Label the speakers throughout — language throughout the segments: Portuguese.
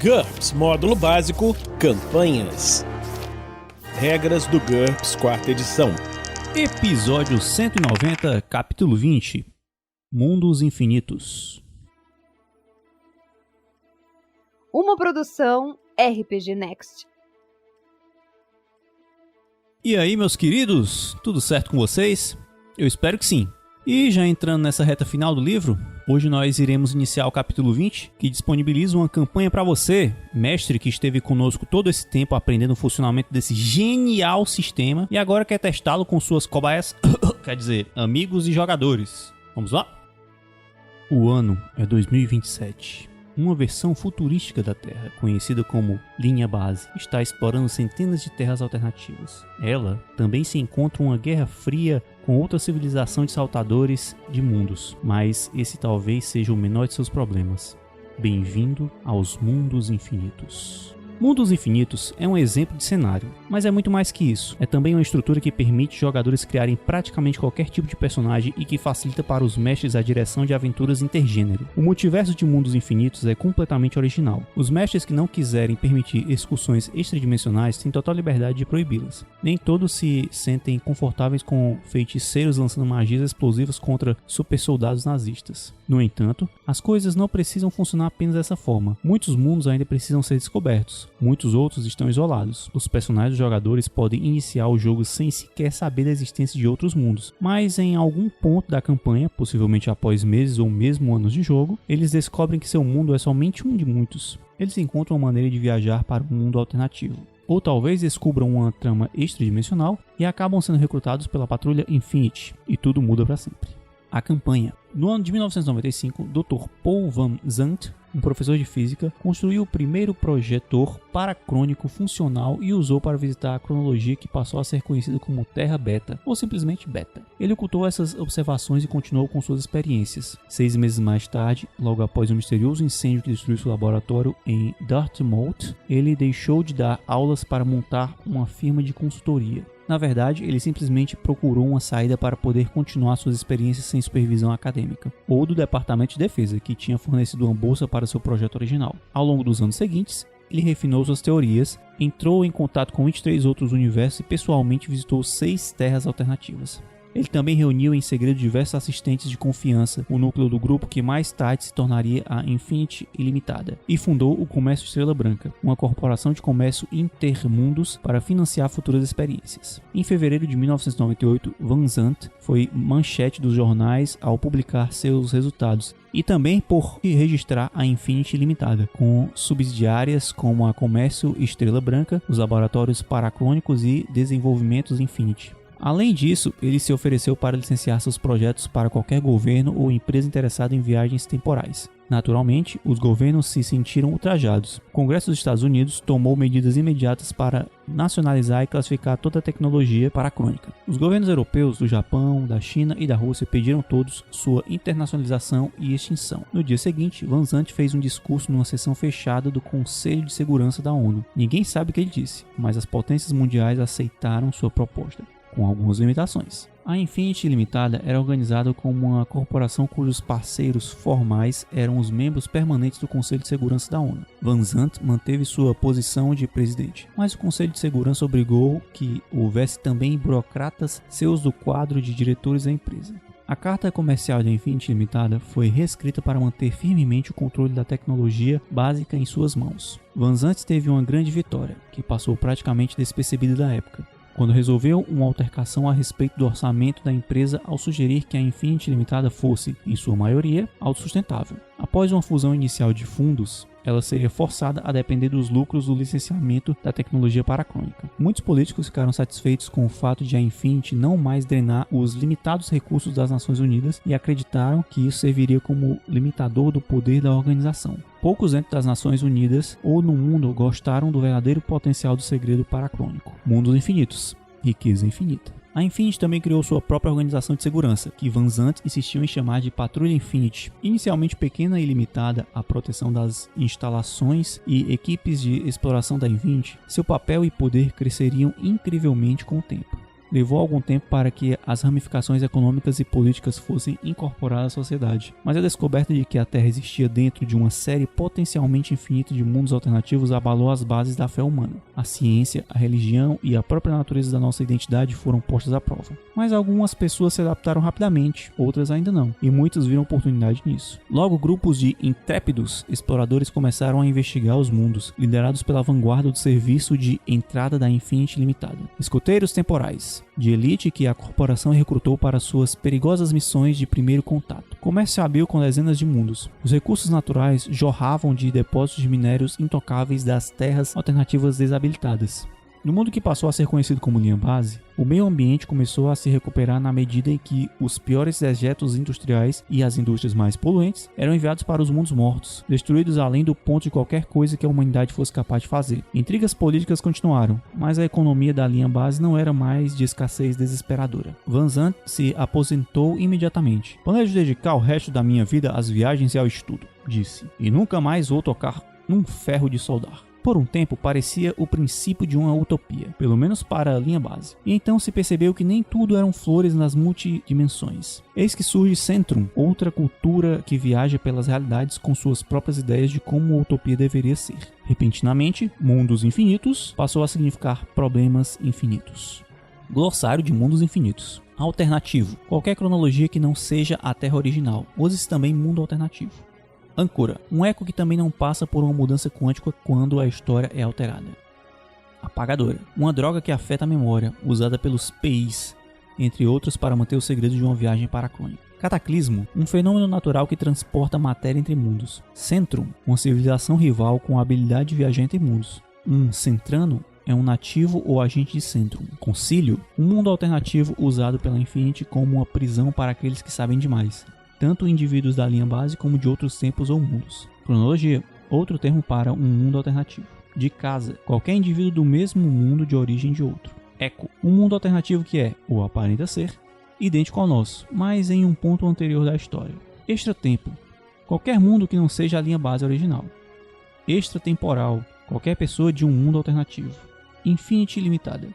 Speaker 1: GURPS Módulo Básico Campanhas. Regras do GURPS 4ª edição.
Speaker 2: Episódio 190, capítulo 20. Mundos Infinitos.
Speaker 3: Uma produção RPG Next.
Speaker 2: E aí, meus queridos, tudo certo com vocês? Eu espero que sim. E já entrando nessa reta final do livro, hoje nós iremos iniciar o capítulo 20, que disponibiliza uma campanha para você, mestre que esteve conosco todo esse tempo aprendendo o funcionamento desse genial sistema e agora quer testá-lo com suas cobaias, quer dizer, amigos e jogadores. Vamos lá? O ano é 2027. Uma versão futurística da Terra, conhecida como Linha Base, está explorando centenas de terras alternativas. Ela também se encontra uma guerra fria com outra civilização de saltadores de mundos, mas esse talvez seja o menor de seus problemas. Bem-vindo aos Mundos Infinitos. Mundos Infinitos é um exemplo de cenário, mas é muito mais que isso. É também uma estrutura que permite jogadores criarem praticamente qualquer tipo de personagem e que facilita para os mestres a direção de aventuras intergênero. O multiverso de Mundos Infinitos é completamente original. Os mestres que não quiserem permitir excursões extradimensionais têm total liberdade de proibi-las. Nem todos se sentem confortáveis com feiticeiros lançando magias explosivas contra super soldados nazistas. No entanto, as coisas não precisam funcionar apenas dessa forma. Muitos mundos ainda precisam ser descobertos. Muitos outros estão isolados. Os personagens dos jogadores podem iniciar o jogo sem sequer saber da existência de outros mundos, mas em algum ponto da campanha, possivelmente após meses ou mesmo anos de jogo, eles descobrem que seu mundo é somente um de muitos. Eles encontram uma maneira de viajar para um mundo alternativo. Ou talvez descubram uma trama extradimensional e acabam sendo recrutados pela Patrulha Infinity, e tudo muda para sempre. A campanha. No ano de 1995, Dr. Paul Van Zandt, um professor de física, construiu o primeiro projetor paracrônico funcional e usou para visitar a cronologia que passou a ser conhecida como Terra Beta, ou simplesmente Beta. Ele ocultou essas observações e continuou com suas experiências. 6 meses mais tarde, logo após um misterioso incêndio que destruiu seu laboratório em Dartmouth, ele deixou de dar aulas para montar uma firma de consultoria. Na verdade, ele simplesmente procurou uma saída para poder continuar suas experiências sem supervisão acadêmica, ou do Departamento de Defesa, que tinha fornecido uma bolsa para seu projeto original. Ao longo dos anos seguintes, ele refinou suas teorias, entrou em contato com 23 outros universos e pessoalmente visitou 6 terras alternativas. Ele também reuniu em segredo diversos assistentes de confiança, o núcleo do grupo que mais tarde se tornaria a Infinity Ilimitada, e fundou o Comércio Estrela Branca, uma corporação de comércio intermundos para financiar futuras experiências. Em fevereiro de 1998, Van Zandt foi manchete dos jornais ao publicar seus resultados, e também por registrar a Infinity Limitada, com subsidiárias como a Comércio Estrela Branca, os laboratórios paracrônicos e desenvolvimentos Infinity. Além disso, ele se ofereceu para licenciar seus projetos para qualquer governo ou empresa interessada em viagens temporais. Naturalmente, os governos se sentiram ultrajados. O Congresso dos Estados Unidos tomou medidas imediatas para nacionalizar e classificar toda a tecnologia paracrônica. Os governos europeus do Japão, da China e da Rússia pediram todos sua internacionalização e extinção. No dia seguinte, Van Zandt fez um discurso numa sessão fechada do Conselho de Segurança da ONU. Ninguém sabe o que ele disse, mas as potências mundiais aceitaram sua proposta, com algumas limitações. A Infinity Limitada era organizada como uma corporação cujos parceiros formais eram os membros permanentes do Conselho de Segurança da ONU. Van Zandt manteve sua posição de presidente, mas o Conselho de Segurança obrigou que houvesse também burocratas seus do quadro de diretores da empresa. A carta comercial da Infinity Limitada foi reescrita para manter firmemente o controle da tecnologia básica em suas mãos. Van Zandt teve uma grande vitória, que passou praticamente despercebida da época, quando resolveu uma altercação a respeito do orçamento da empresa ao sugerir que a Infinity Limitada fosse, em sua maioria, autossustentável. Após uma fusão inicial de fundos, ela seria forçada a depender dos lucros do licenciamento da tecnologia paracrônica. Muitos políticos ficaram satisfeitos com o fato de a Infinity não mais drenar os limitados recursos das Nações Unidas e acreditaram que isso serviria como limitador do poder da organização. Poucos dentro das Nações Unidas ou no mundo gostaram do verdadeiro potencial do segredo paracrônico. Mundos infinitos, riqueza infinita. A Infinity também criou sua própria organização de segurança, que Van Zandt insistiu em chamar de Patrulha Infinity. Inicialmente pequena e limitada à proteção das instalações e equipes de exploração da Infinity, seu papel e poder cresceriam incrivelmente com o tempo. levou algum tempo para que as ramificações econômicas e políticas fossem incorporadas à sociedade, mas a descoberta de que a Terra existia dentro de uma série potencialmente infinita de mundos alternativos abalou as bases da fé humana. A ciência, a religião e a própria natureza da nossa identidade foram postas à prova. Mas algumas pessoas se adaptaram rapidamente, outras ainda não, e muitos viram oportunidade nisso. Logo, grupos de intrépidos exploradores começaram a investigar os mundos, liderados pela vanguarda do serviço de entrada da Infinity Limitada. Escoteiros temporais, de elite que a corporação recrutou para suas perigosas missões de primeiro contato. Comércio hábil com dezenas de mundos. Os recursos naturais jorravam de depósitos de minérios intocáveis das terras alternativas desabilitadas. No mundo que passou a ser conhecido como linha base, o meio ambiente começou a se recuperar na medida em que os piores dejetos industriais e as indústrias mais poluentes eram enviados para os mundos mortos, destruídos além do ponto de qualquer coisa que a humanidade fosse capaz de fazer. Intrigas políticas continuaram, mas a economia da linha base não era mais de escassez desesperadora. Van Zandt se aposentou imediatamente. "Planejo dedicar o resto da minha vida às viagens e ao estudo", disse, "e nunca mais vou tocar num ferro de soldar." Por um tempo parecia o princípio de uma utopia, pelo menos para a linha base. E então se percebeu que nem tudo eram flores nas multidimensões. Eis que surge Centrum, outra cultura que viaja pelas realidades com suas próprias ideias de como a utopia deveria ser. Repentinamente, mundos infinitos passou a significar problemas infinitos. Glossário de mundos infinitos. Alternativo. Qualquer cronologia que não seja a Terra original. Use-se também mundo alternativo. Âncora, um eco que também não passa por uma mudança quântica quando a história é alterada. Apagadora, uma droga que afeta a memória, usada pelos PIs, entre outros para manter o segredo de uma viagem paracrônica. Cataclismo, um fenômeno natural que transporta matéria entre mundos. Centrum, uma civilização rival com a habilidade de viajar entre mundos. Um centrano é um nativo ou agente de Centrum. Concílio, um mundo alternativo usado pela Infinity como uma prisão para aqueles que sabem demais, tanto indivíduos da linha base como de outros tempos ou mundos. Cronologia, outro termo para um mundo alternativo. De casa, qualquer indivíduo do mesmo mundo de origem de outro. Eco, um mundo alternativo que é, ou aparenta ser, idêntico ao nosso, mas em um ponto anterior da história. Extratempo, qualquer mundo que não seja a linha base original. Extratemporal, qualquer pessoa de um mundo alternativo. Infinity Limitada,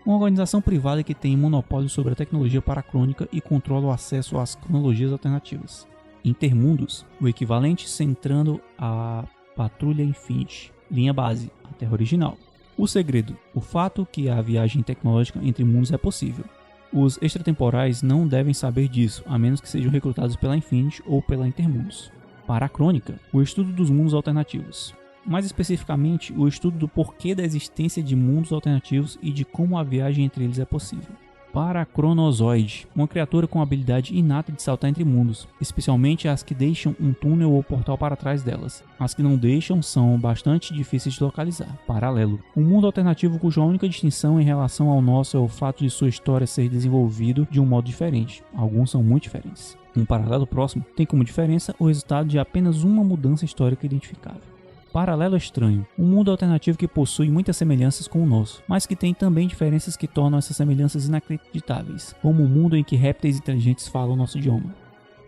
Speaker 2: uma organização privada que tem monopólio sobre a tecnologia paracrônica e controla o acesso às cronologias alternativas. Intermundos, o equivalente centrando a Patrulha Infinity. Linha base, a Terra original. O segredo, o fato que a viagem tecnológica entre mundos é possível. Os extratemporais não devem saber disso, a menos que sejam recrutados pela Infinity ou pela Intermundos. Paracrônica, o estudo dos mundos alternativos. Mais especificamente, o estudo do porquê da existência de mundos alternativos e de como a viagem entre eles é possível. Paracronozoide, uma criatura com a habilidade inata de saltar entre mundos, especialmente as que deixam um túnel ou portal para trás delas. As que não deixam são bastante difíceis de localizar. Paralelo, um mundo alternativo cuja única distinção em relação ao nosso é o fato de sua história ser desenvolvido de um modo diferente. Alguns são muito diferentes. Um paralelo próximo tem como diferença o resultado de apenas uma mudança histórica identificável. Paralelo estranho, um mundo alternativo que possui muitas semelhanças com o nosso, mas que tem também diferenças que tornam essas semelhanças inacreditáveis, como o mundo em que répteis inteligentes falam nosso idioma.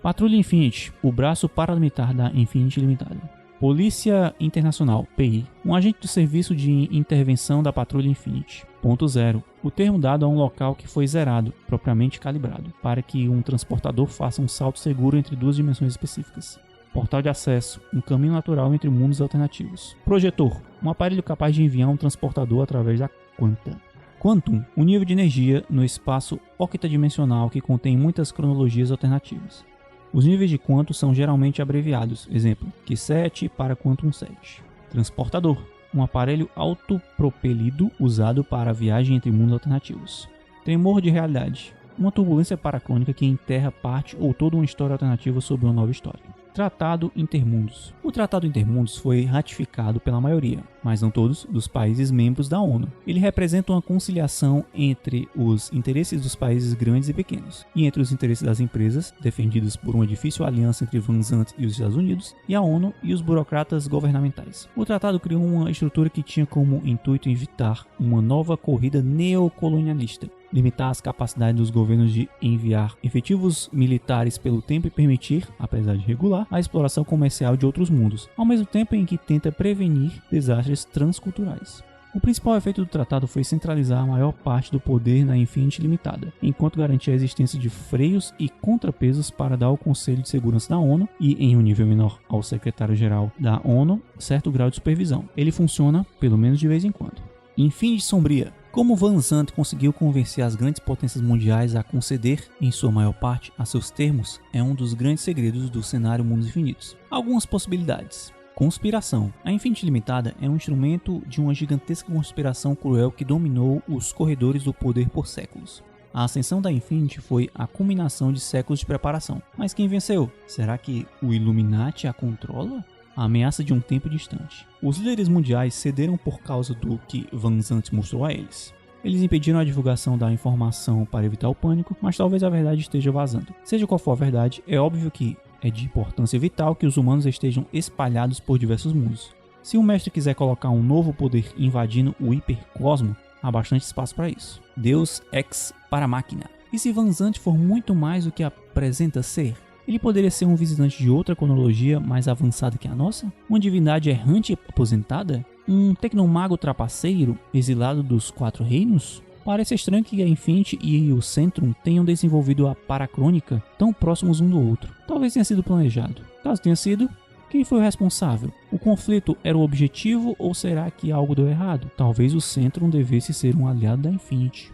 Speaker 2: Patrulha Infinity, o braço paralimitar da Infinity Limitada. Polícia Internacional, PI, um agente do serviço de intervenção da Patrulha Infinity. Ponto zero, o termo dado a um local que foi zerado, propriamente calibrado, para que um transportador faça um salto seguro entre duas dimensões específicas. Portal de acesso, um caminho natural entre mundos alternativos. Projetor, um aparelho capaz de enviar um transportador através da quanta. Quantum, um nível de energia no espaço octadimensional que contém muitas cronologias alternativas. Os níveis de quantum são geralmente abreviados, exemplo, Q7 para Quantum 7. Transportador, um aparelho autopropelido usado para a viagem entre mundos alternativos. Tremor de realidade, uma turbulência paracrônica que enterra parte ou toda uma história alternativa sobre uma nova história. Tratado Intermundos. O Tratado Intermundos foi ratificado pela maioria, mas não todos, dos países membros da ONU. Ele representa uma conciliação entre os interesses dos países grandes e pequenos, e entre os interesses das empresas, defendidos por uma difícil aliança entre Van Zandt e os Estados Unidos, e a ONU e os burocratas governamentais. O tratado criou uma estrutura que tinha como intuito evitar uma nova corrida neocolonialista, limitar as capacidades dos governos de enviar efetivos militares pelo tempo e permitir, apesar de regular, a exploração comercial de outros mundos, ao mesmo tempo em que tenta prevenir desastres transculturais. O principal efeito do tratado foi centralizar a maior parte do poder na Infinity Limitada, enquanto garantia a existência de freios e contrapesos para dar ao Conselho de Segurança da ONU e, em um nível menor, ao secretário-geral da ONU, certo grau de supervisão. Ele funciona, pelo menos de vez em quando. Infinity Sombria. Como Van Zandt conseguiu convencer as grandes potências mundiais a conceder, em sua maior parte, a seus termos, é um dos grandes segredos do cenário Mundos Infinitos. Algumas possibilidades. Conspiração. A Infinity Limitada é um instrumento de uma gigantesca conspiração cruel que dominou os corredores do poder por séculos. A ascensão da Infinity foi a culminação de séculos de preparação. Mas quem venceu? Será que o Illuminati a controla? A ameaça de um tempo distante. Os líderes mundiais cederam por causa do que Van Zandt mostrou a eles. Eles impediram a divulgação da informação para evitar o pânico, mas talvez a verdade esteja vazando. Seja qual for a verdade, é óbvio que é de importância vital que os humanos estejam espalhados por diversos mundos. Se o mestre quiser colocar um novo poder invadindo o hipercosmo, há bastante espaço para isso. Deus ex para máquina. E se Van Zandt for muito mais do que apresenta ser? Ele poderia ser um visitante de outra cronologia mais avançada que a nossa? Uma divindade errante e aposentada? Um tecnomago trapaceiro exilado dos 4 reinos? Parece estranho que a Infinity e o Centrum tenham desenvolvido a Paracrônica tão próximos um do outro. Talvez tenha sido planejado. Caso tenha sido, quem foi o responsável? O conflito era o objetivo ou será que algo deu errado? Talvez o Centrum devesse ser um aliado da Infinity.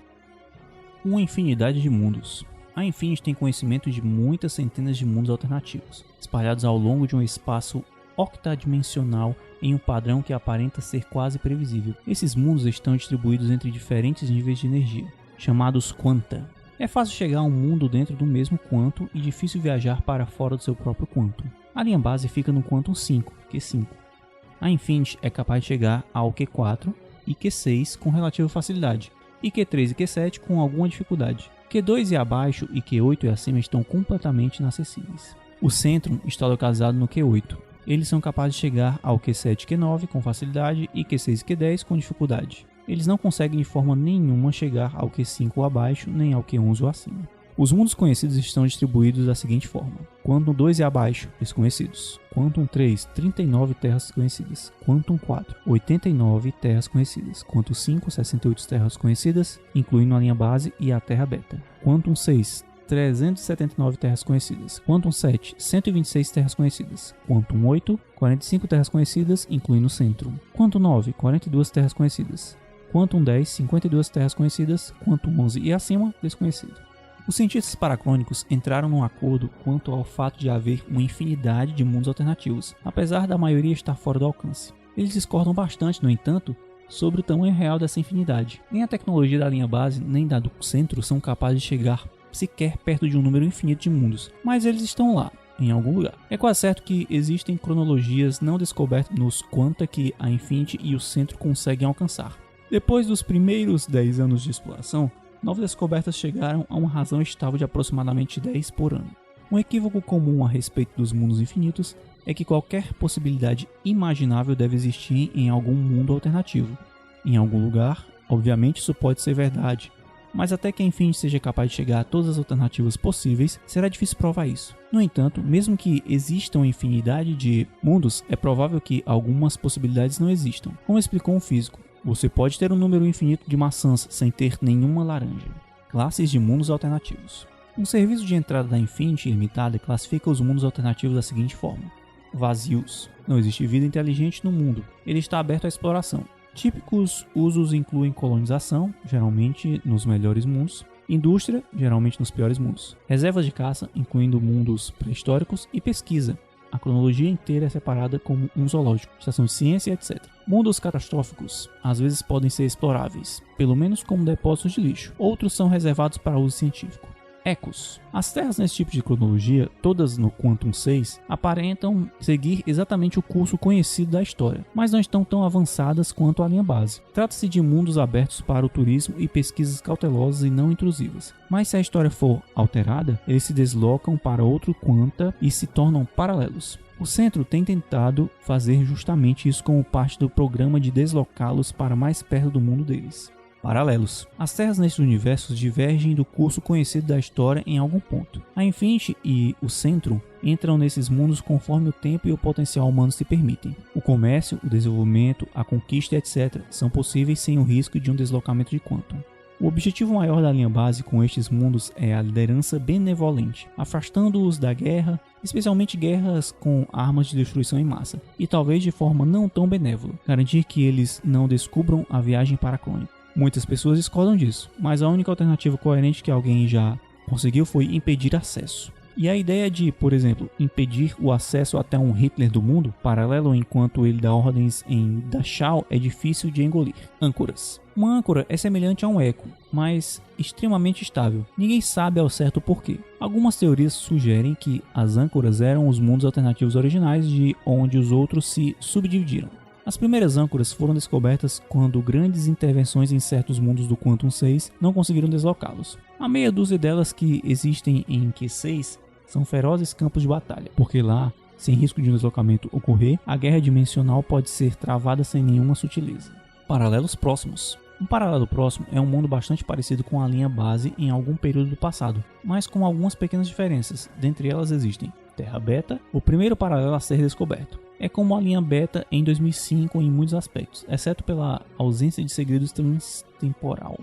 Speaker 2: Uma infinidade de mundos. A Infinity tem conhecimento de muitas centenas de mundos alternativos, espalhados ao longo de um espaço octadimensional em um padrão que aparenta ser quase previsível. Esses mundos estão distribuídos entre diferentes níveis de energia, chamados quanta. É fácil chegar a um mundo dentro do mesmo quanto e difícil viajar para fora do seu próprio quantum. A linha base fica no quantum 5, Q5. A Infinity é capaz de chegar ao Q4 e Q6 com relativa facilidade, e Q3 e Q7 com alguma dificuldade. Q2 e abaixo e Q8 e acima estão completamente inacessíveis. O Centrum está localizado no Q8. Eles são capazes de chegar ao Q7 e Q9 com facilidade e Q6 e Q10 com dificuldade. Eles não conseguem de forma nenhuma chegar ao Q5 ou abaixo, nem ao Q11 ou acima. Os mundos conhecidos estão distribuídos da seguinte forma: Quantum 2 e abaixo, desconhecidos. Quantum 3, 39 terras conhecidas. Quantum 4, 89 terras conhecidas. Quantum 5, 68 terras conhecidas, incluindo a linha base e a terra beta. Quantum 6, 379 terras conhecidas. Quantum 7, 126 terras conhecidas. Quantum 8, 45 terras conhecidas, incluindo o Centrum. Quantum 9, 42 terras conhecidas. Quantum 10, 52 terras conhecidas. Quantum 11 e acima, desconhecido. Os cientistas paracrônicos entraram num acordo quanto ao fato de haver uma infinidade de mundos alternativos, apesar da maioria estar fora do alcance. Eles discordam bastante, no entanto, sobre o tamanho real dessa infinidade. Nem a tecnologia da linha base, nem da do centro são capazes de chegar sequer perto de um número infinito de mundos, mas eles estão lá, em algum lugar. É quase certo que existem cronologias não descobertas nos quanta que a Infinity e o centro conseguem alcançar. Depois dos primeiros 10 anos de exploração, novas descobertas chegaram a uma razão estável de aproximadamente 10 por ano. Um equívoco comum a respeito dos mundos infinitos é que qualquer possibilidade imaginável deve existir em algum mundo alternativo. Em algum lugar, obviamente isso pode ser verdade, mas até que a Infinity seja capaz de chegar a todas as alternativas possíveis, será difícil provar isso. No entanto, mesmo que exista uma infinidade de mundos, é provável que algumas possibilidades não existam. Como explicou um físico, você pode ter um número infinito de maçãs sem ter nenhuma laranja. Classes de mundos alternativos. Um serviço de entrada da Infinity Limitada classifica os mundos alternativos da seguinte forma: vazios. Não existe vida inteligente no mundo. Ele está aberto à exploração. Típicos usos incluem colonização, geralmente nos melhores mundos, indústria, geralmente nos piores mundos, reservas de caça, incluindo mundos pré-históricos, e pesquisa. A cronologia inteira é separada como um zoológico, estação de ciência, etc. Mundos catastróficos às vezes podem ser exploráveis, pelo menos como depósitos de lixo. Outros são reservados para uso científico. Ecos. As terras nesse tipo de cronologia, todas no Quantum 6, aparentam seguir exatamente o curso conhecido da história, mas não estão tão avançadas quanto a linha base. Trata-se de mundos abertos para o turismo e pesquisas cautelosas e não intrusivas. Mas se a história for alterada, eles se deslocam para outro quanta e se tornam paralelos. O centro tem tentado fazer justamente isso como parte do programa de deslocá-los para mais perto do mundo deles. Paralelos. As terras nesses universos divergem do curso conhecido da história em algum ponto. A Infinity e o Centrum entram nesses mundos conforme o tempo e o potencial humano se permitem. O comércio, o desenvolvimento, a conquista, etc. são possíveis sem o risco de um deslocamento de quantum. O objetivo maior da linha base com estes mundos é a liderança benevolente, afastando-os da guerra, especialmente guerras com armas de destruição em massa, e talvez de forma não tão benévola, garantir que eles não descubram a viagem paracrônica. Muitas pessoas discordam disso, mas a única alternativa coerente que alguém já conseguiu foi impedir acesso. E a ideia de, por exemplo, impedir o acesso até um Hitler do mundo, paralelo enquanto ele dá ordens em Dachau, é difícil de engolir. Âncoras. Uma âncora é semelhante a um eco, mas extremamente estável. Ninguém sabe ao certo porquê. Algumas teorias sugerem que as âncoras eram os mundos alternativos originais de onde os outros se subdividiram. As primeiras âncoras foram descobertas quando grandes intervenções em certos mundos do Quantum 6 não conseguiram deslocá-los. A meia dúzia delas que existem em Q6 são ferozes campos de batalha, porque lá, sem risco de um deslocamento ocorrer, a guerra dimensional pode ser travada sem nenhuma sutileza. Paralelos próximos. Um paralelo próximo é um mundo bastante parecido com a linha base em algum período do passado, mas com algumas pequenas diferenças. Dentre elas existem Terra Beta, o primeiro paralelo a ser descoberto. É como a linha Beta em 2005 em muitos aspectos, exceto pela ausência de segredos transtemporal.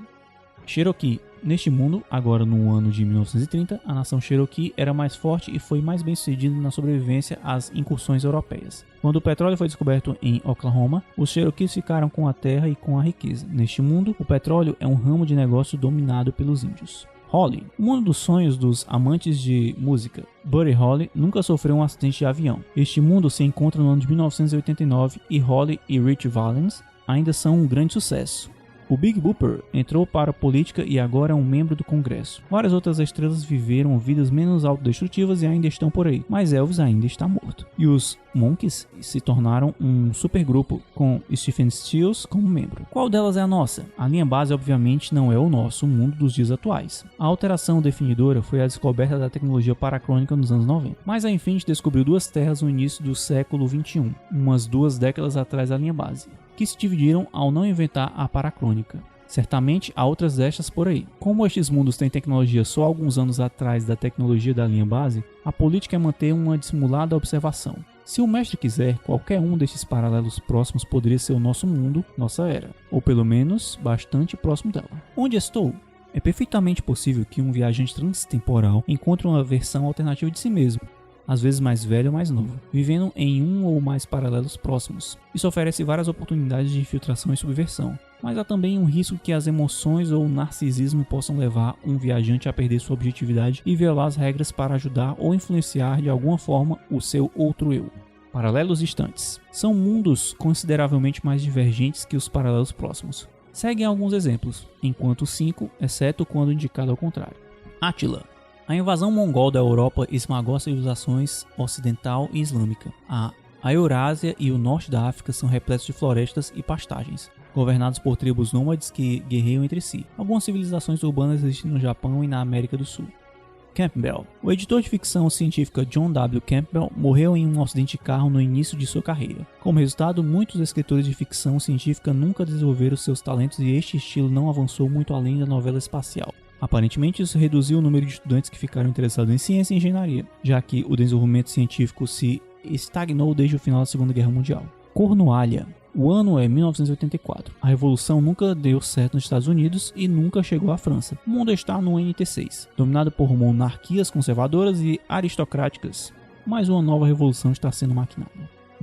Speaker 2: Cherokee. Neste mundo, agora no ano de 1930, a nação Cherokee era mais forte e foi mais bem sucedida na sobrevivência às incursões europeias. Quando o petróleo foi descoberto em Oklahoma, os Cherokees ficaram com a terra e com a riqueza. Neste mundo, o petróleo é um ramo de negócio dominado pelos índios. Holly. O mundo dos sonhos dos amantes de música. Buddy Holly nunca sofreu um acidente de avião. Este mundo se encontra no ano de 1989 e Holly e Rich Valens ainda são um grande sucesso. O Big Booper entrou para a política e agora é um membro do Congresso. Várias outras estrelas viveram vidas menos autodestrutivas e ainda estão por aí, mas Elvis ainda está morto. E os Monkees se tornaram um supergrupo com Stephen Stills como membro. Qual delas é a nossa? A linha base obviamente não é o nosso mundo dos dias atuais. A alteração definidora foi a descoberta da tecnologia paracrônica nos anos 90. Mas a Infinity descobriu duas terras no início do século XXI, umas 2 décadas atrás da linha base, que se dividiram ao não inventar a paracrônica. Certamente há outras destas por aí. Como estes mundos têm tecnologia só alguns anos atrás da tecnologia da linha base, a política é manter uma dissimulada observação. Se o mestre quiser, qualquer um destes paralelos próximos poderia ser o nosso mundo, nossa era, ou pelo menos bastante próximo dela. Onde estou? É perfeitamente possível que um viajante transtemporal encontre uma versão alternativa de si mesmo, às vezes mais velho ou mais novo, vivendo em um ou mais paralelos próximos. Isso oferece várias oportunidades de infiltração e subversão, mas há também um risco que as emoções ou o narcisismo possam levar um viajante a perder sua objetividade e violar as regras para ajudar ou influenciar de alguma forma o seu outro eu. Paralelos distantes. São mundos consideravelmente mais divergentes que os paralelos próximos. Seguem alguns exemplos, enquanto 5, exceto quando indicado ao contrário. Átila. A invasão mongol da Europa esmagou as civilizações ocidental e islâmica. A Eurásia e o norte da África são repletos de florestas e pastagens, governados por tribos nômades que guerreiam entre si. Algumas civilizações urbanas existem no Japão e na América do Sul. Campbell. O editor de ficção científica John W. Campbell morreu em um acidente de carro no início de sua carreira. Como resultado, muitos escritores de ficção científica nunca desenvolveram seus talentos e este estilo não avançou muito além da novela espacial. Aparentemente, isso reduziu o número de estudantes que ficaram interessados em ciência e engenharia, já que o desenvolvimento científico se estagnou desde o final da Segunda Guerra Mundial. Cornualha. O ano é 1984. A revolução nunca deu certo nos Estados Unidos e nunca chegou à França. O mundo está no NT6, dominado por monarquias conservadoras e aristocráticas, mas uma nova revolução está sendo maquinada.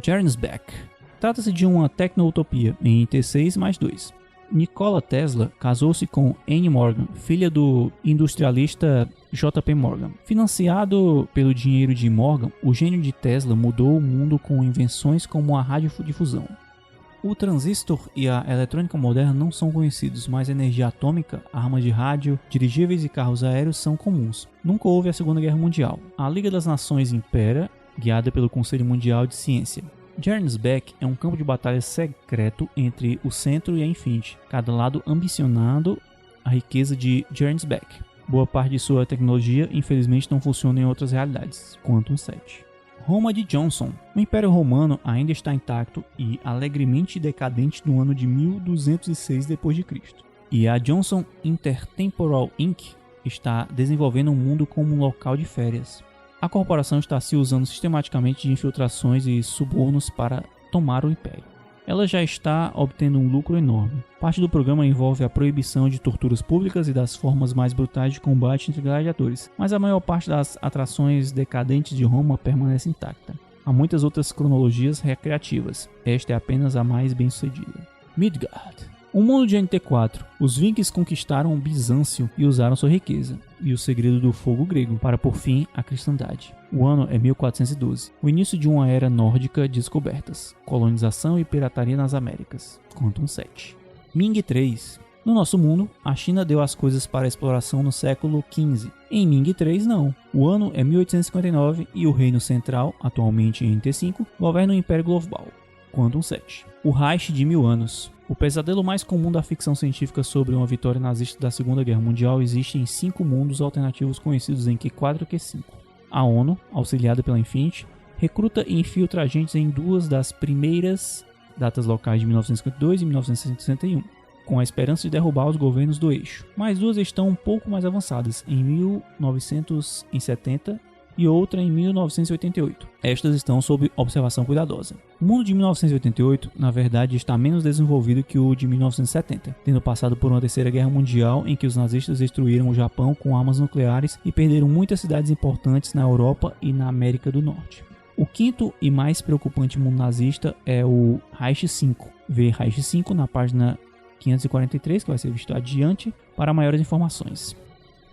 Speaker 2: Jernsbeck. Trata-se de uma tecno-utopia em NT6+2. Nikola Tesla casou-se com Anne Morgan, filha do industrialista J.P. Morgan. Financiado pelo dinheiro de Morgan, o gênio de Tesla mudou o mundo com invenções como a radiodifusão. O transistor e a eletrônica moderna não são conhecidos, mas a energia atômica, armas de rádio, dirigíveis e carros aéreos são comuns. Nunca houve a Segunda Guerra Mundial. A Liga das Nações impera, guiada pelo Conselho Mundial de Ciência. Jernsbeck é um campo de batalha secreto entre o centro e a Infinity, cada lado ambicionando a riqueza de Jernsbeck. Boa parte de sua tecnologia, infelizmente, não funciona em outras realidades, Quantum 7. Roma de Johnson. O Império Romano ainda está intacto e alegremente decadente no ano de 1206 d.C. E a Johnson Intertemporal Inc. está desenvolvendo um mundo como um local de férias. A corporação está se usando sistematicamente de infiltrações e subornos para tomar o império. Ela já está obtendo um lucro enorme. Parte do programa envolve a proibição de torturas públicas e das formas mais brutais de combate entre gladiadores, mas a maior parte das atrações decadentes de Roma permanece intacta. Há muitas outras cronologias recreativas, esta é apenas a mais bem-sucedida. Midgard. O mundo de NT4. Os Vikings conquistaram Bizâncio e usaram sua riqueza e o segredo do fogo grego para pôr fim à cristandade. O ano é 1412, o início de uma era nórdica de descobertas, colonização e pirataria nas Américas. Quantum 7. Ming 3. No nosso mundo, a China deu as coisas para a exploração no século XV. Em Ming 3, não. O ano é 1859 e o Reino Central, atualmente em NT5, governa o Império Global. Quantum 7. O Reich de 1000 anos. O pesadelo mais comum da ficção científica sobre uma vitória nazista da Segunda Guerra Mundial existe em 5 mundos alternativos conhecidos em Q4 e Q5. A ONU, auxiliada pela Infinity, recruta e infiltra agentes em 2 das primeiras datas locais de 1952 e 1961, com a esperança de derrubar os governos do eixo. Mais 2 estão um pouco mais avançadas, em 1970 e outra em 1988. Estas estão sob observação cuidadosa. O mundo de 1988, na verdade, está menos desenvolvido que o de 1970, tendo passado por uma terceira guerra mundial em que os nazistas destruíram o Japão com armas nucleares e perderam muitas cidades importantes na Europa e na América do Norte. O quinto e mais preocupante mundo nazista é o Reich V. Vê Reich V na página 543, que vai ser visto adiante, para maiores informações.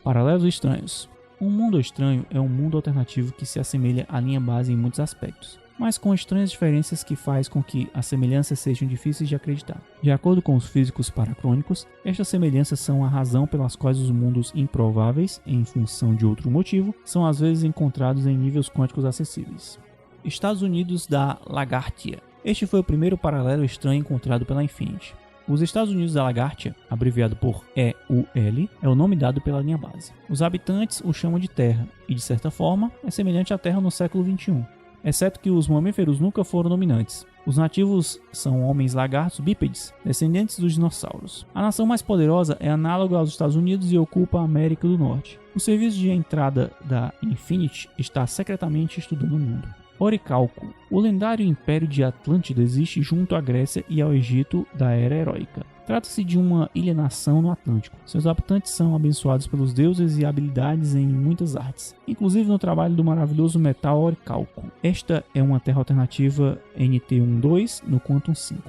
Speaker 2: Paralelos estranhos. Um mundo estranho é um mundo alternativo que se assemelha à linha base em muitos aspectos, mas com estranhas diferenças que faz com que as semelhanças sejam difíceis de acreditar. De acordo com os físicos paracrônicos, estas semelhanças são a razão pelas quais os mundos improváveis, em função de outro motivo, são às vezes encontrados em níveis quânticos acessíveis. Estados Unidos da Lagartia. Este foi o primeiro paralelo estranho encontrado pela Infinity. Os Estados Unidos da Lagartia, abreviado por EUL, é o nome dado pela linha base. Os habitantes o chamam de Terra, e de certa forma é semelhante à Terra no século XXI, exceto que os mamíferos nunca foram dominantes. Os nativos são homens lagartos bípedes, descendentes dos dinossauros. A nação mais poderosa é análoga aos Estados Unidos e ocupa a América do Norte. O serviço de entrada da Infinity está secretamente estudando o mundo. Oricalco. O lendário Império de Atlântida existe junto à Grécia e ao Egito da Era Heróica. Trata-se de uma ilha-nação no Atlântico. Seus habitantes são abençoados pelos deuses e habilidades em muitas artes, inclusive no trabalho do maravilhoso metal Oricalco. Esta é uma terra alternativa NT12 no Quantum 5.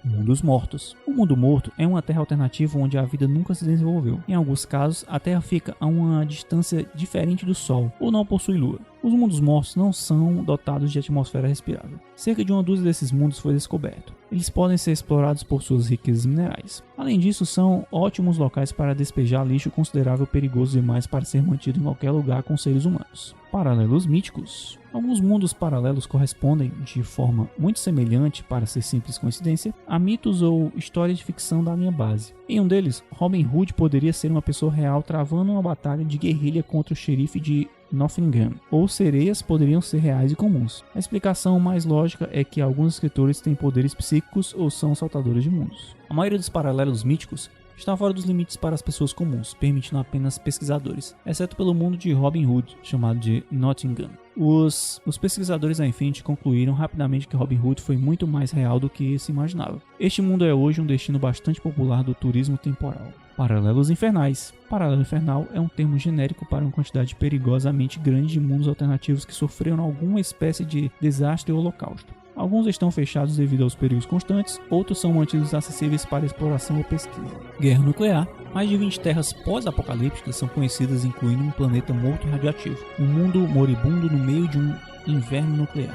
Speaker 2: Mundo dos Mortos. O mundo morto é uma terra alternativa onde a vida nunca se desenvolveu. Em alguns casos, a Terra fica a uma distância diferente do Sol ou não possui lua. Os mundos mortos não são dotados de atmosfera respirável. Cerca de uma dúzia desses mundos foi descoberto. Eles podem ser explorados por suas riquezas minerais. Além disso, são ótimos locais para despejar lixo considerável perigoso demais para ser mantido em qualquer lugar com seres humanos. Paralelos míticos. Alguns mundos paralelos correspondem, de forma muito semelhante, para ser simples coincidência, a mitos ou histórias de ficção da linha base. Em um deles, Robin Hood poderia ser uma pessoa real travando uma batalha de guerrilha contra o xerife de Nottingham, ou sereias poderiam ser reais e comuns. A explicação mais lógica é que alguns escritores têm poderes psíquicos ou são saltadores de mundos. A maioria dos paralelos míticos está fora dos limites para as pessoas comuns, permitindo apenas pesquisadores, exceto pelo mundo de Robin Hood, chamado de Nottingham. Os pesquisadores da Infinity concluíram rapidamente que Robin Hood foi muito mais real do que se imaginava. Este mundo é hoje um destino bastante popular do turismo temporal. Paralelos infernais. Paralelo infernal é um termo genérico para uma quantidade perigosamente grande de mundos alternativos que sofreram alguma espécie de desastre ou holocausto. Alguns estão fechados devido aos perigos constantes, outros são mantidos acessíveis para exploração ou pesquisa. Guerra nuclear. Mais de 20 terras pós-apocalípticas são conhecidas, incluindo um planeta morto e radioativo, um mundo moribundo no meio de um inverno nuclear,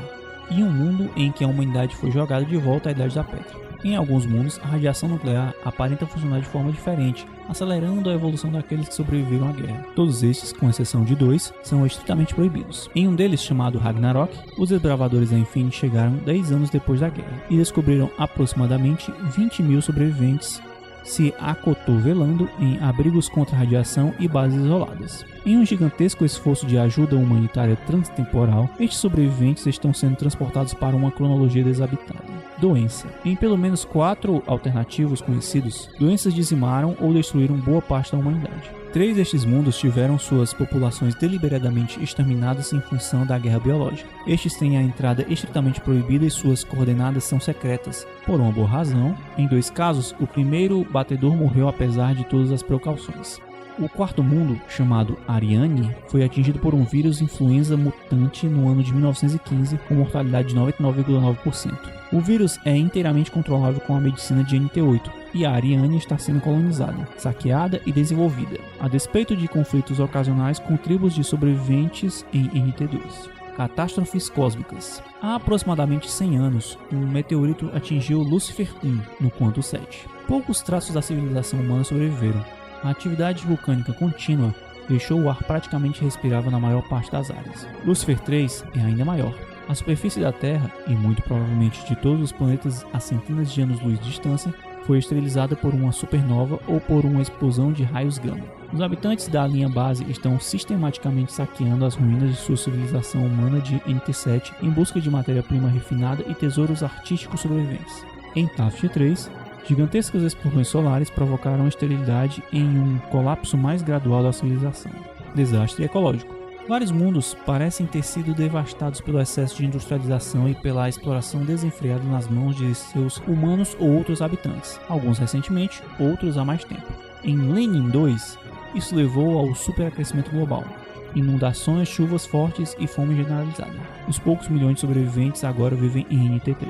Speaker 2: e um mundo em que a humanidade foi jogada de volta à Idade da Pedra. Em alguns mundos, a radiação nuclear aparenta funcionar de forma diferente, acelerando a evolução daqueles que sobreviveram à guerra. Todos estes, com exceção de 2, são estritamente proibidos. Em um deles, chamado Ragnarok, os desbravadores da Infinity chegaram 10 anos depois da guerra e descobriram aproximadamente 20.000 sobreviventes se acotovelando em abrigos contra radiação e bases isoladas. Em um gigantesco esforço de ajuda humanitária transtemporal, estes sobreviventes estão sendo transportados para uma cronologia desabitada. Doença. Em pelo menos 4 alternativos conhecidos, doenças dizimaram ou destruíram boa parte da humanidade. 3 destes mundos tiveram suas populações deliberadamente exterminadas em função da guerra biológica. Estes têm a entrada estritamente proibida e suas coordenadas são secretas, por uma boa razão. Em 2 casos, o primeiro batedor morreu apesar de todas as precauções. O quarto mundo, chamado Ariane, foi atingido por um vírus influenza mutante no ano de 1915, com mortalidade de 99,9%. O vírus é inteiramente controlável com a medicina de NT8, e a Ariane está sendo colonizada, saqueada e desenvolvida, a despeito de conflitos ocasionais com tribos de sobreviventes em NT2. Catástrofes cósmicas. Há aproximadamente 100 anos, um meteorito atingiu Lúcifer 1, no Quantum 7. Poucos traços da civilização humana sobreviveram. A atividade vulcânica contínua deixou o ar praticamente respirável na maior parte das áreas. Lúcifer 3 é ainda maior. A superfície da Terra, e muito provavelmente de todos os planetas a centenas de anos-luz de distância, foi esterilizada por uma supernova ou por uma explosão de raios gama. Os habitantes da linha base estão sistematicamente saqueando as ruínas de sua civilização humana de NT7 em busca de matéria-prima refinada e tesouros artísticos sobreviventes. Em Taft 3, gigantescas explosões solares provocaram esterilidade em um colapso mais gradual da civilização. Desastre ecológico. Vários mundos parecem ter sido devastados pelo excesso de industrialização e pela exploração desenfreada nas mãos de seus humanos ou outros habitantes, alguns recentemente, outros há mais tempo. Em Lenin 2, isso levou ao superacrescimento global, inundações, chuvas fortes e fome generalizada. Os poucos milhões de sobreviventes agora vivem em NT3.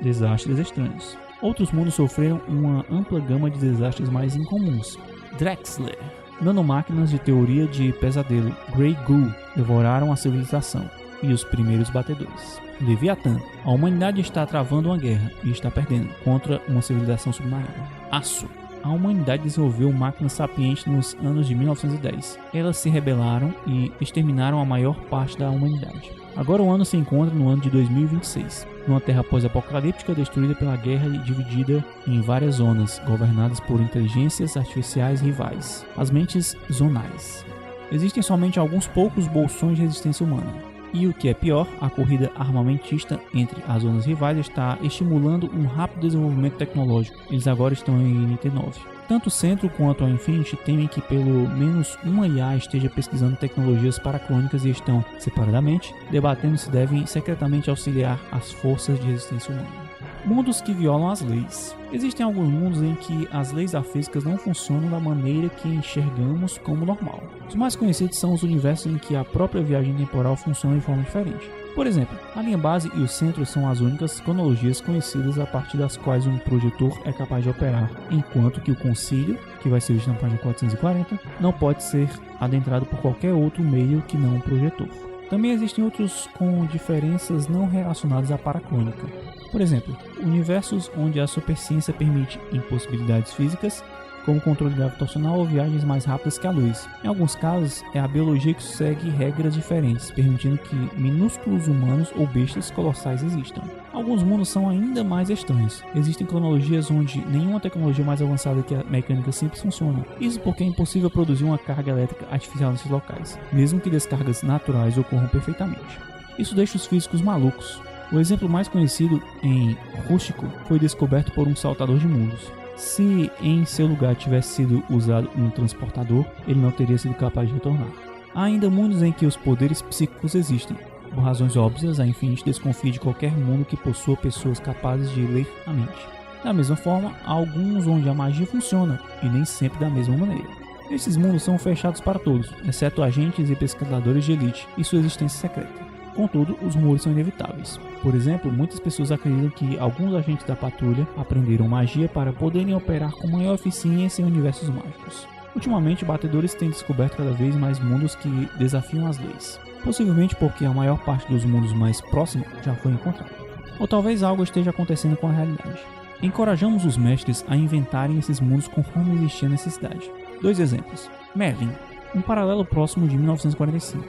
Speaker 2: Desastres estranhos. Outros mundos sofreram uma ampla gama de desastres mais incomuns. Drexler. Nanomáquinas de teoria de pesadelo Grey Goo devoraram a civilização e os primeiros batedores. Leviatã. A humanidade está travando uma guerra e está perdendo contra uma civilização submarina. Aço. A humanidade desenvolveu máquinas sapientes nos anos de 1910. Elas se rebelaram e exterminaram a maior parte da humanidade. Agora o ano se encontra no ano de 2026, numa terra pós-apocalíptica destruída pela guerra e dividida em várias zonas, governadas por inteligências artificiais rivais, as mentes zonais. Existem somente alguns poucos bolsões de resistência humana. E o que é pior, a corrida armamentista entre as zonas rivais está estimulando um rápido desenvolvimento tecnológico. Eles agora estão em NT9. Tanto o Centro quanto a Infinity temem que pelo menos uma IA esteja pesquisando tecnologias paraclônicas e estão, separadamente, debatendo se devem secretamente auxiliar as forças de resistência humana. Mundos que violam as leis. Existem alguns mundos em que as leis da física não funcionam da maneira que enxergamos como normal. Os mais conhecidos são os universos em que a própria viagem temporal funciona de forma diferente. Por exemplo, a linha base e o centro são as únicas cronologias conhecidas a partir das quais um projetor é capaz de operar, enquanto que o concílio, que vai ser visto na página 440, não pode ser adentrado por qualquer outro meio que não um projetor. Também existem outros com diferenças não relacionadas à paraclônica. Por exemplo, universos onde a superciência permite impossibilidades físicas, como controle gravitacional ou viagens mais rápidas que a luz. Em alguns casos, é a biologia que segue regras diferentes, permitindo que minúsculos humanos ou bestas colossais existam. Alguns mundos são ainda mais estranhos. Existem cronologias onde nenhuma tecnologia mais avançada que a mecânica simples funciona. Isso porque é impossível produzir uma carga elétrica artificial nesses locais, mesmo que descargas naturais ocorram perfeitamente. Isso deixa os físicos malucos. O exemplo mais conhecido em Rústico foi descoberto por um saltador de mundos. Se em seu lugar tivesse sido usado um transportador, ele não teria sido capaz de retornar. Há ainda mundos em que os poderes psíquicos existem. Por razões óbvias, a Infinity desconfia de qualquer mundo que possua pessoas capazes de ler a mente. Da mesma forma, há alguns onde a magia funciona, e nem sempre da mesma maneira. Esses mundos são fechados para todos, exceto agentes e pesquisadores de elite e sua existência secreta. Contudo, os rumores são inevitáveis. Por exemplo, muitas pessoas acreditam que alguns agentes da patrulha aprenderam magia para poderem operar com maior eficiência em universos mágicos. Ultimamente, batedores têm descoberto cada vez mais mundos que desafiam as leis. Possivelmente porque a maior parte dos mundos mais próximos já foi encontrada. Ou talvez algo esteja acontecendo com a realidade. Encorajamos os mestres a inventarem esses mundos conforme existia necessidade. 2 exemplos. Merlin, um paralelo próximo de 1945.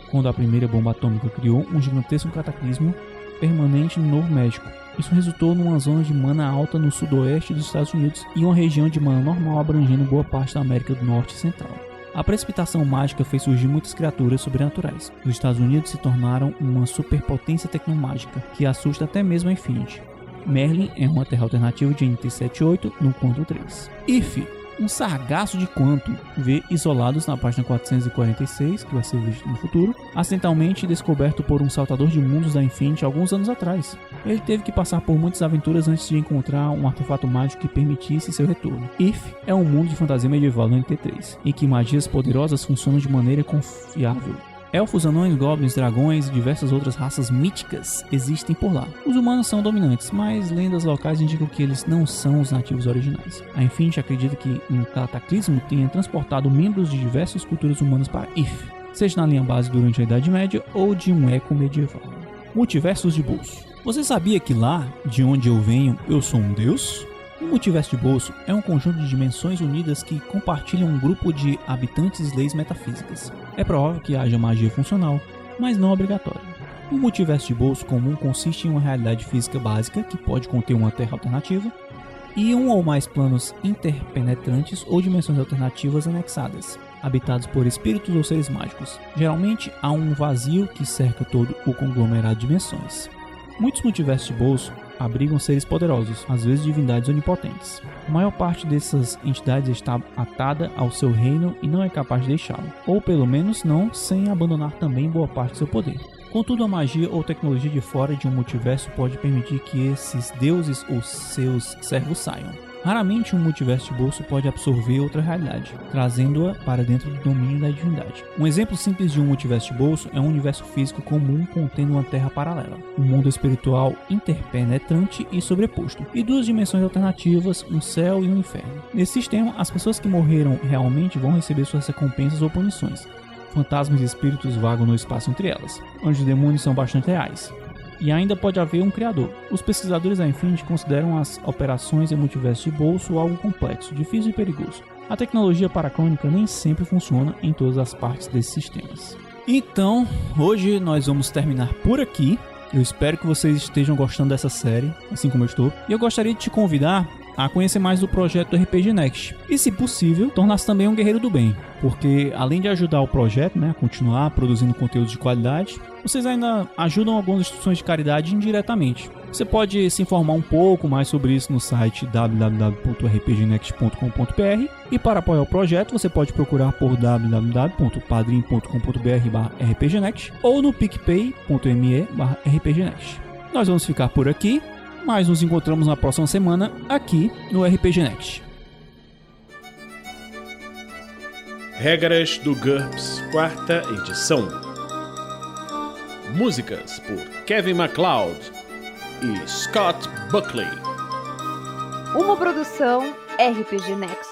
Speaker 2: Quando a primeira bomba atômica criou um gigantesco cataclismo permanente no Novo México. Isso resultou numa zona de mana alta no sudoeste dos Estados Unidos e uma região de mana normal abrangendo boa parte da América do Norte e Central. A precipitação mágica fez surgir muitas criaturas sobrenaturais. Os Estados Unidos se tornaram uma superpotência tecnomágica que assusta até mesmo a Infinity. Merlin é uma terra alternativa de NT78 no Quantum 3. IF. um sargaço de Quantum vê isolados na página 446, que vai ser visto no futuro, acidentalmente descoberto por um saltador de mundos da Infinity alguns anos atrás. Ele teve que passar por muitas aventuras antes de encontrar um artefato mágico que permitisse seu retorno. If é um mundo de fantasia medieval no NT3, em que magias poderosas funcionam de maneira confiável. Elfos, anões, goblins, dragões e diversas outras raças míticas existem por lá. Os humanos são dominantes, mas lendas locais indicam que eles não são os nativos originais. A Infinity acredita que um cataclismo tenha transportado membros de diversas culturas humanas para If, seja na linha base durante a Idade Média ou de um eco medieval. Multiversos de bolso. Você sabia que lá, de onde eu venho, eu sou um deus? O multiverso de bolso é um conjunto de dimensões unidas que compartilham um grupo de habitantes e leis metafísicas. É provável que haja magia funcional, mas não obrigatória. O multiverso de bolso comum consiste em uma realidade física básica, que pode conter uma terra alternativa, e um ou mais planos interpenetrantes ou dimensões alternativas anexadas, habitados por espíritos ou seres mágicos. Geralmente há um vazio que cerca todo o conglomerado de dimensões. Muitos multiversos de bolso abrigam seres poderosos, às vezes divindades onipotentes. A maior parte dessas entidades está atada ao seu reino e não é capaz de deixá-lo, ou pelo menos não sem abandonar também boa parte do seu poder. Contudo, a magia ou tecnologia de fora de um multiverso pode permitir que esses deuses ou seus servos saiam. Raramente um multiverso de bolso pode absorver outra realidade, trazendo-a para dentro do domínio da divindade. Um exemplo simples de um multiverso de bolso é um universo físico comum contendo uma terra paralela, um mundo espiritual interpenetrante e sobreposto, e duas dimensões alternativas, um céu e um inferno. Nesse sistema, as pessoas que morreram realmente vão receber suas recompensas ou punições. Fantasmas e espíritos vagam no espaço entre elas. Anjos e demônios são bastante reais. E ainda pode haver um criador. Os pesquisadores da Infinity consideram as operações em multiverso de bolso algo complexo, difícil e perigoso. A tecnologia paracrônica nem sempre funciona em todas as partes desses sistemas. Então, hoje nós vamos terminar por aqui. Eu espero que vocês estejam gostando dessa série, assim como eu estou. E eu gostaria de te convidar a conhecer mais do projeto do RPG Next. E, se possível, tornar-se também um guerreiro do bem. Porque, além de ajudar o projeto, a continuar produzindo conteúdos de qualidade, vocês ainda ajudam algumas instituições de caridade indiretamente. Você pode se informar um pouco mais sobre isso no site www.rpgnext.com.br e para apoiar o projeto você pode procurar por www.padrim.com.br/rpgnext ou no picpay.me/rpgnext. Nós vamos ficar por aqui, mas nos encontramos na próxima semana aqui no RPG Next.
Speaker 1: Regras do GURPS, 4ª edição. Músicas por Kevin MacLeod e Scott Buckley.
Speaker 3: Uma produção RPG Next.